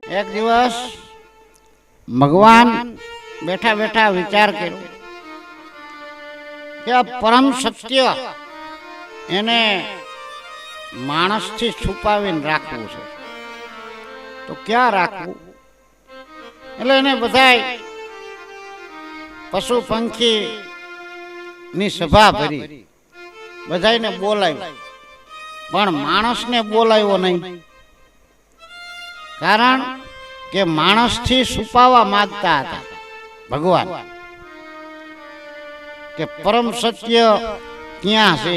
એક દિવસ ભગવાન બેઠા બેઠા વિચાર કર્યો કે આ પરમ સત્ય એને માણસથી છુપાવીને રાખવું છે, તો ક્યાં રાખવું? એટલે એને બધાય પશુ પંખી ની સભા ભરી, બધાને બોલાવ્યું, પણ માણસને બોલાવ્યો નહીં. કારણ કે માણસથી છુપાવવા માંગતા હતા ભગવાન કે પરમ સત્ય ક્યાં છે,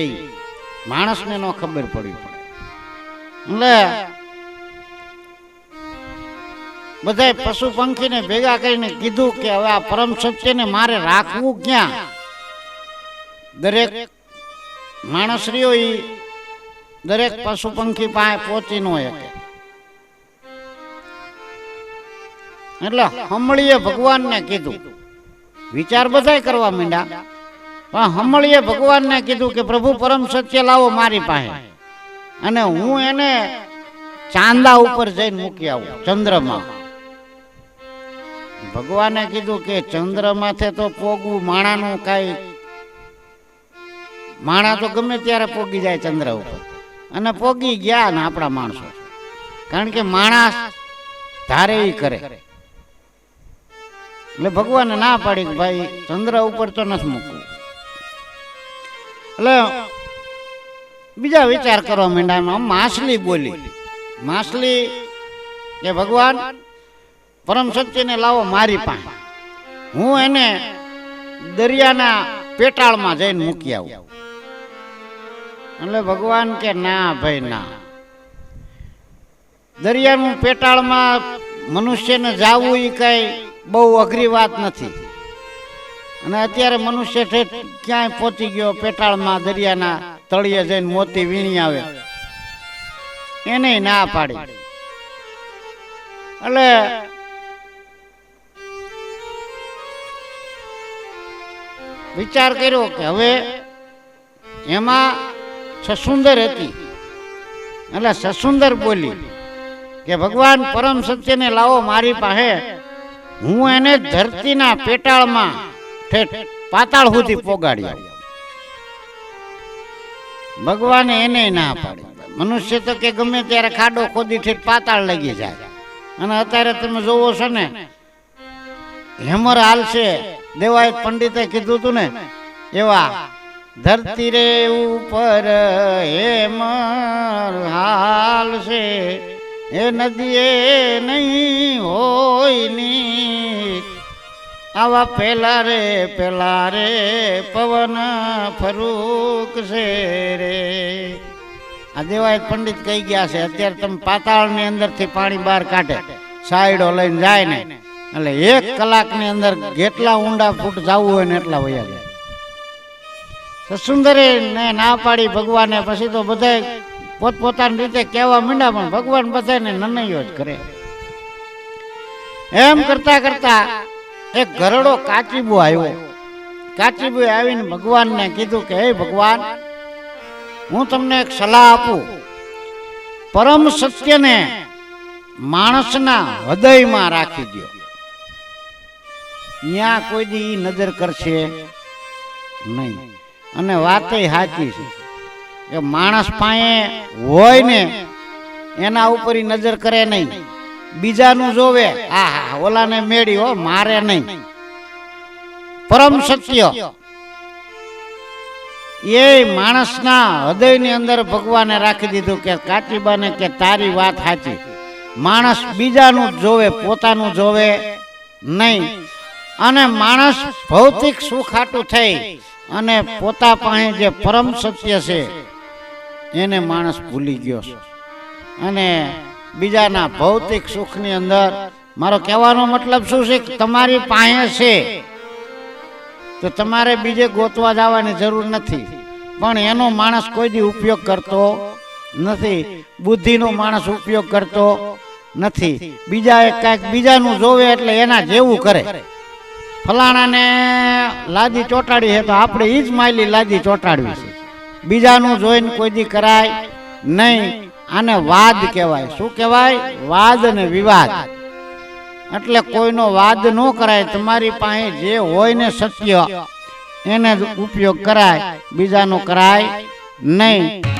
માણસને ન ખબર પડી પડે. એટલે બધાય પશુ પંખીને ભેગા કરીને કીધું કે હવે આ પરમ સત્યને મારે રાખવું ક્યાં? દરેક માણસરીઓ દરેક પશુ પંખી પાસે પહોંચી ન શકે. એટલે હમળીએ ભગવાનને કીધું, વિચાર બધાય કરવા માંડ્યા, પણ હમળીએ ભગવાનને કીધું કે પ્રભુ પરમ સત્ય લાવો મારી પાસે, અને હું એને ચાંદા ઉપર જઈને મૂકી આવું, ચંદ્રમાં. ભગવાને કીધું કે ચંદ્રમાથે તો પોગવું માણાનું કાંઈ, માણા તો ગમે ત્યારે પોગી જાય ચંદ્ર ઉપર, અને પોગી ગયા ને આપણા માણસો, કારણ કે માણસ ધારે ઈ કરે. એટલે ભગવાને ના પાડી કે ભાઈ ચંદ્ર ઉપર તો નથી મૂકવું. એટલે બીજા વિચાર કરવા માંડ્યા. માછલી બોલી, માછલી કે ભગવાન પરમ સત્યને લાવો મારી પાસે, હું એને દરિયાના પેટાળમાં જઈને મૂકી આવું. એટલે ભગવાન કે ના ભાઈ ના, દરિયાનું પેટાળમાં મનુષ્યને જાવું એ કઈ બહુ અઘરી વાત નથી. અને અત્યારે મનુષ્ય ક્યાંય પહોંચી ગયો પેટાળમાં, દરિયાના તળિયે જઈને મોતી વીણી આવે, એને ના પાડી. એટલે વિચાર કર્યો કે હવે એમાં સસુંદર હતી. એટલે સસુંદર બોલી કે ભગવાન પરમ સત્યને લાવો મારી પાસે, હું એને ધરતીના પેટાળમાં પાતાળ સુધી પોગાડી આવું. ભગવાને એને ના પાડી. મનુષ્ય તો કે ગમે ત્યારે ખાડો ખોદી ઠેઠ પાતાળ લાગી જાય. અને અત્યારે તમે જોવો છો ને, હેમર હાલશે, દેવાયત પંડિતે કીધું હતું ને, એવા ધરતી રે ઉપર હેમર હાલશે, એ નદીએ નહીં હોય ની, આવા પેલા રે પવન ફરૂક છે રે. આ દેવાયત પંડિત કહી ગયા છે. અત્યારે તમે પાતાળની અંદરથી પાણી બહાર કાઢે, સાઈડો લઈને જાય ને, એટલે 1 કલાકની અંદર જેટલા ઊંડા ફૂટ જવું હોય ને એટલા વયા જાય. સુંદરે ને ના પાડી ભગવાને. પછી તો બધા પોતપોતાની રીતે કહેવા માંડ્યા, પણ ભગવાન બધાને નનૈયો જ કરે. એમ કરતા કરતા એક ઘરડો કાચીબો આવ્યો. કાચીબો આવીને ભગવાનને કીધું કે હે ભગવાન, હું તમને એક સલાહ આપું. પરમ સત્યને માણસના હૃદયમાં રાખી દો, ત્યાં કોઈ દી નજર કરશે નહીં. અને વાતે સાચી છે કે માણસ પાસે હોય ને એના ઉપર નજર કરે નહીં, બીજાનું જોવે, હા ઓલાને મેળી હો, મારે નહીં. પરમ સત્ય એ માણસના હૃદયની અંદર ભગવાને રાખી દીધું કે કાચીબાને કે તારી વાત સાચી, માણસ બીજાનું જોવે, પોતાનું જોવે નહીં. અને માણસ ભૌતિક સુખ હાટું થઈ અને પોતા પાસે જે પરમ સત્ય છે એને માણસ ભૂલી ગયો છે. અને બીજાના ભૌતિક સુખની અંદર, મારો કહેવાનો મતલબ શું છે કે તમારી પાસે છે તો તમારે બીજે ગોતવા જવાની જરૂર નથી, પણ એનો માણસ કોઈ દી ઉપયોગ કરતો નથી. બુદ્ધિનો માણસ ઉપયોગ કરતો નથી. બીજા એક કાંઈક બીજાનું જોવે એટલે એના જેવું કરે. ફલાણાને લાદી ચોંટાડી છે તો આપણે ઈ જ માયલી લાદી ચોંટાડવી છે. બીજાનું જોઈને કોઈ દી કરાય નહીં. આને વાદ કહેવાય. શું કહેવાય? વાદ અને વિવાદ. એટલે કોઈનો વાદ ન કરાય, તમારી પાસે જે હોય ને સત્ય એને જ ઉપયોગ કરાય, બીજાનો કરાય નહીં.